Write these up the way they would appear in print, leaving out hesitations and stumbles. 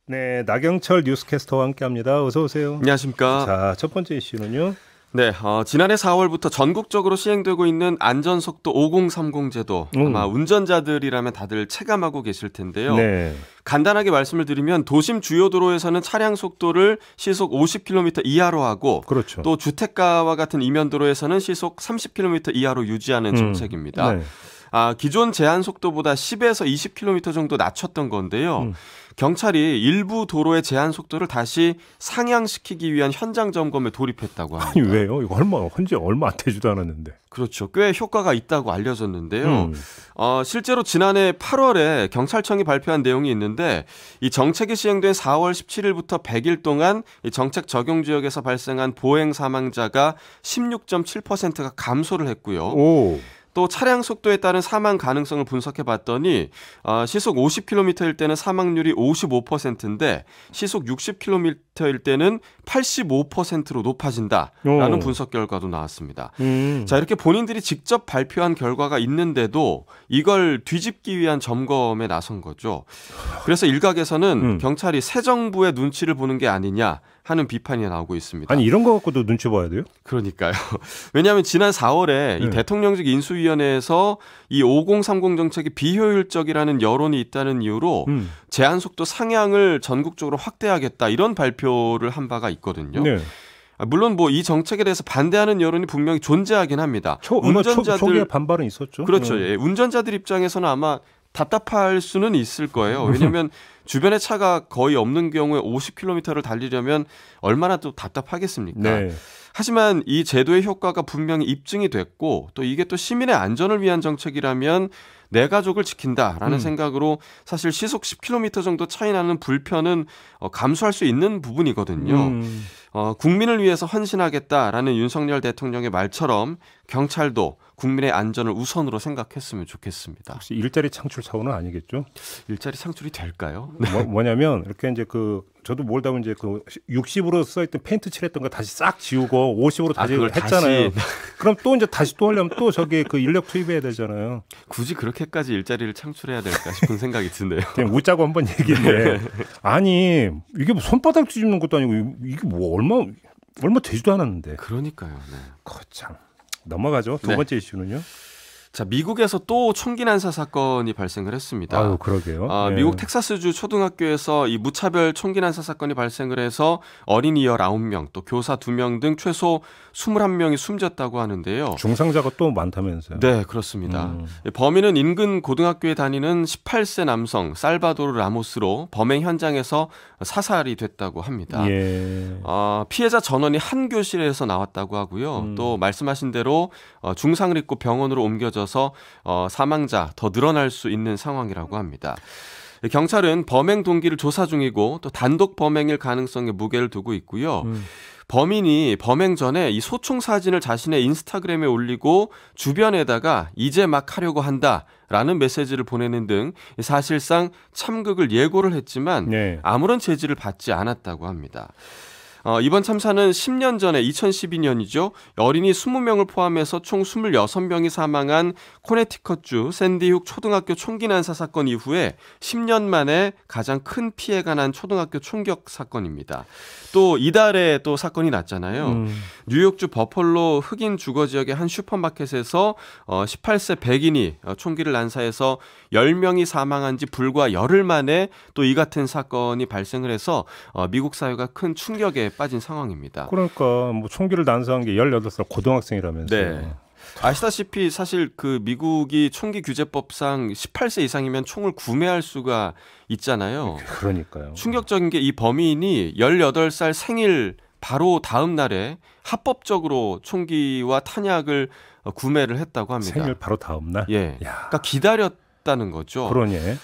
네, 나경철 뉴스캐스터와 함께합니다. 어서 오세요. 안녕하십니까. 자, 첫 번째 이슈는요. 네, 지난해 4월부터 전국적으로 시행되고 있는 안전속도 5030 제도. 아마 운전자들이라면 다들 체감하고 계실 텐데요. 네. 간단하게 말씀을 드리면 도심 주요 도로에서는 차량 속도를 시속 50km 이하로 하고, 그렇죠. 또 주택가와 같은 이면도로에서는 시속 30km 이하로 유지하는 정책입니다. 네. 기존 제한 속도보다 10에서 20km 정도 낮췄던 건데요. 경찰이 일부 도로의 제한 속도를 다시 상향시키기 위한 현장 점검에 돌입했다고 합니다. 아니 왜요? 이거 얼마 되지도 않았는데. 그렇죠. 꽤 효과가 있다고 알려졌는데요. 실제로 지난해 8월에 경찰청이 발표한 내용이 있는데, 이 정책이 시행된 4월 17일부터 100일 동안 이 정책 적용 지역에서 발생한 보행 사망자가 16.7%가 감소를 했고요. 오. 또 차량 속도에 따른 사망 가능성을 분석해 봤더니 시속 50km일 때는 사망률이 55%인데 시속 60km일 때는 85%로 높아진다라는 분석 결과도 나왔습니다. 자, 이렇게 본인들이 직접 발표한 결과가 있는데도 이걸 뒤집기 위한 점검에 나선 거죠. 그래서 일각에서는 경찰이 새 정부의 눈치를 보는 게 아니냐 하는 비판이 나오고 있습니다. 아니 이런 거 갖고도 눈치 봐야 돼요? 그러니까요. 왜냐하면 지난 4월에 이 대통령직 인수위원회에서 이 5030 정책이 비효율적이라는 여론이 있다는 이유로 제한 속도 상향을 전국적으로 확대하겠다 이런 발표를 한 바가 있거든요. 네. 물론 뭐 이 정책에 대해서 반대하는 여론이 분명히 존재하긴 합니다. 초기에 반발은 있었죠. 그렇죠. 예. 운전자들 입장에서는 아마 답답할 수는 있을 거예요. 왜냐하면 주변에 차가 거의 없는 경우에 50km를 달리려면 얼마나 또 답답하겠습니까? 네. 하지만 이 제도의 효과가 분명히 입증이 됐고, 또 이게 또 시민의 안전을 위한 정책이라면 내 가족을 지킨다라는 생각으로 사실 시속 10km 정도 차이 나는 불편은 감수할 수 있는 부분이거든요. 국민을 위해서 헌신하겠다라는 윤석열 대통령의 말처럼 경찰도 국민의 안전을 우선으로 생각했으면 좋겠습니다. 혹시 일자리 창출 사고는 아니겠죠? 일자리 창출이 될까요? 뭐냐면 이렇게 이제 저도 몰다 보면 이제 60으로 써있던 페인트 칠했던 거 다시 싹 지우고 50으로 다시 했잖아요. 그럼 또 이제 다시 하려면 또 저기 인력 투입해야 되잖아요. 굳이 그렇게까지 일자리를 창출해야 될까 싶은 생각이 드네요. 그냥 웃자고 한번 얘기해. 아니 이게 뭐 손바닥 뒤집는 것도 아니고 이게 뭐 얼마 되지도 않았는데. 그러니까요. 네. 참. 넘어가죠. 두 번째 이슈는요. 자, 미국에서 또 총기 난사 사건이 발생을 했습니다. 아유, 그러게요. 미국 텍사스주 초등학교에서 이 무차별 총기 난사 사건이 발생을 해서 어린이 19명, 또 교사 2명 등 최소 21명이 숨졌다고 하는데요. 중상자가 또 많다면서요? 네, 그렇습니다. 범인은 인근 고등학교에 다니는 18세 남성 살바도르 라모스로 범행 현장에서 사살이 됐다고 합니다. 예. 피해자 전원이 한 교실에서 나왔다고 하고요. 또 말씀하신 대로 중상을 입고 병원으로 옮겨져서 사망자 더 늘어날 수 있는 상황이라고 합니다. 경찰은 범행 동기를 조사 중이고 또 단독 범행일 가능성에 무게를 두고 있고요. 범인이 범행 전에 이 소총 사진을 자신의 인스타그램에 올리고 주변에다가 이제 막 하려고 한다라는 메시지를 보내는 등 사실상 참극을 예고를 했지만 아무런 제지를 받지 않았다고 합니다. 이번 참사는 10년 전에 2012년이죠. 어린이 20명을 포함해서 총 26명이 사망한 코네티컷주 샌디훅 초등학교 총기 난사 사건 이후에 10년 만에 가장 큰 피해가 난 초등학교 총격 사건입니다. 또 이달에 또 사건이 났잖아요. 뉴욕주 버펄로 흑인 주거 지역의 한 슈퍼마켓에서 18세 백인이 총기를 난사해서 10명이 사망한 지 불과 열흘 만에 또 이 같은 사건이 발생을 해서 미국 사회가 큰 충격에 빠진 상황입니다. 그러니까 뭐 총기를 난사한 게 18살 고등학생이라면서요. 네. 아시다시피 사실 미국이 총기 규제법상 18세 이상이면 총을 구매할 수가 있잖아요. 그러니까요. 충격적인 게 이 범인이 18살 생일 바로 다음 날에 합법적으로 총기와 탄약을 구매를 했다고 합니다. 생일 바로 다음 날? 예. 그러니까 기다렸다는 거죠. 그러니. 예.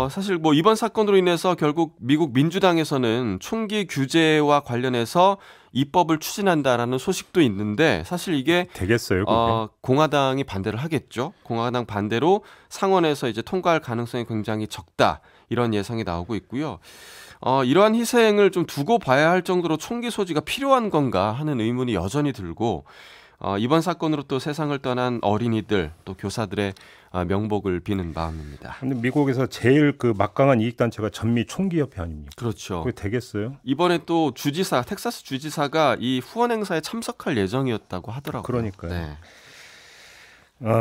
사실 이번 사건으로 인해서 결국 미국 민주당에서는 총기 규제와 관련해서 입법을 추진한다라는 소식도 있는데 사실 이게 되겠어요? 공화당이 반대를 하겠죠. 공화당 반대로 상원에서 이제 통과할 가능성이 굉장히 적다. 이런 예상이 나오고 있고요. 이러한 희생을 좀 두고 봐야 할 정도로 총기 소지가 필요한 건가 하는 의문이 여전히 들고 이번 사건으로 또 세상을 떠난 어린이들 또 교사들의 명복을 비는 마음입니다. 근데 미국에서 제일 그 막강한 이익 단체가 전미 총기협회 아닙니까? 그렇죠. 그게 되겠어요? 이번에 또 주지사, 텍사스 주지사가 이 후원 행사에 참석할 예정이었다고 하더라고요. 그러니까요. 네.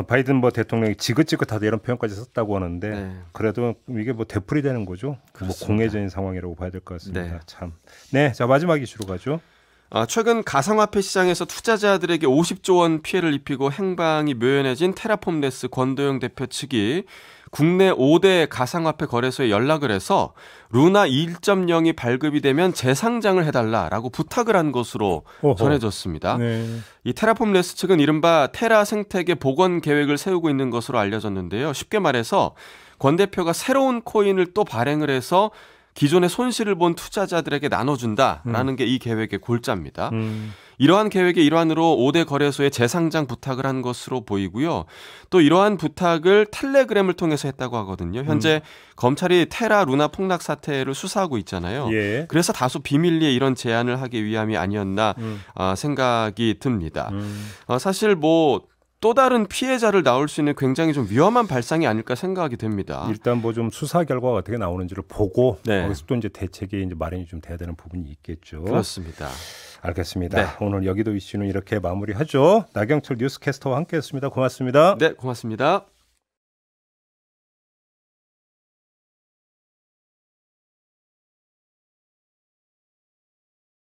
바이든 뭐 대통령이 지긋지긋하다 이런 표현까지 썼다고 하는데 네. 그래도 이게 뭐 되풀이 되는 거죠. 뭐 공회적인 상황이라고 봐야 될 것 같습니다. 네. 참. 네, 자 마지막 이슈로 가죠. 최근 가상화폐 시장에서 투자자들에게 50조 원 피해를 입히고 행방이 묘연해진 테라폼레스 권도영 대표 측이 국내 5대 가상화폐 거래소에 연락을 해서 루나 1.0이 발급이 되면 재상장을 해달라라고 부탁을 한 것으로 전해졌습니다. 네. 이 테라폼레스 측은 이른바 테라 생태계 복원 계획을 세우고 있는 것으로 알려졌는데요. 쉽게 말해서 권 대표가 새로운 코인을 또 발행을 해서 기존의 손실을 본 투자자들에게 나눠준다라는 게 이 계획의 골자입니다. 이러한 계획의 일환으로 5대 거래소에 재상장 부탁을 한 것으로 보이고요. 또 이러한 부탁을 텔레그램을 통해서 했다고 하거든요. 현재 검찰이 테라 루나 폭락 사태를 수사하고 있잖아요. 예. 그래서 다소 비밀리에 이런 제안을 하기 위함이 아니었나 생각이 듭니다. 사실 뭐 또 다른 피해자를 나올 수 있는 굉장히 좀 위험한 발상이 아닐까 생각이 됩니다. 일단 뭐 좀 수사 결과가 어떻게 나오는지를 보고 네. 거기서 또 이제 대책이 이제 마련이 좀 돼야 되는 부분이 있겠죠. 그렇습니다. 알겠습니다. 네. 오늘 여기도 이슈는 이렇게 마무리하죠. 나경철 뉴스캐스터와 함께했습니다. 고맙습니다. 네, 고맙습니다.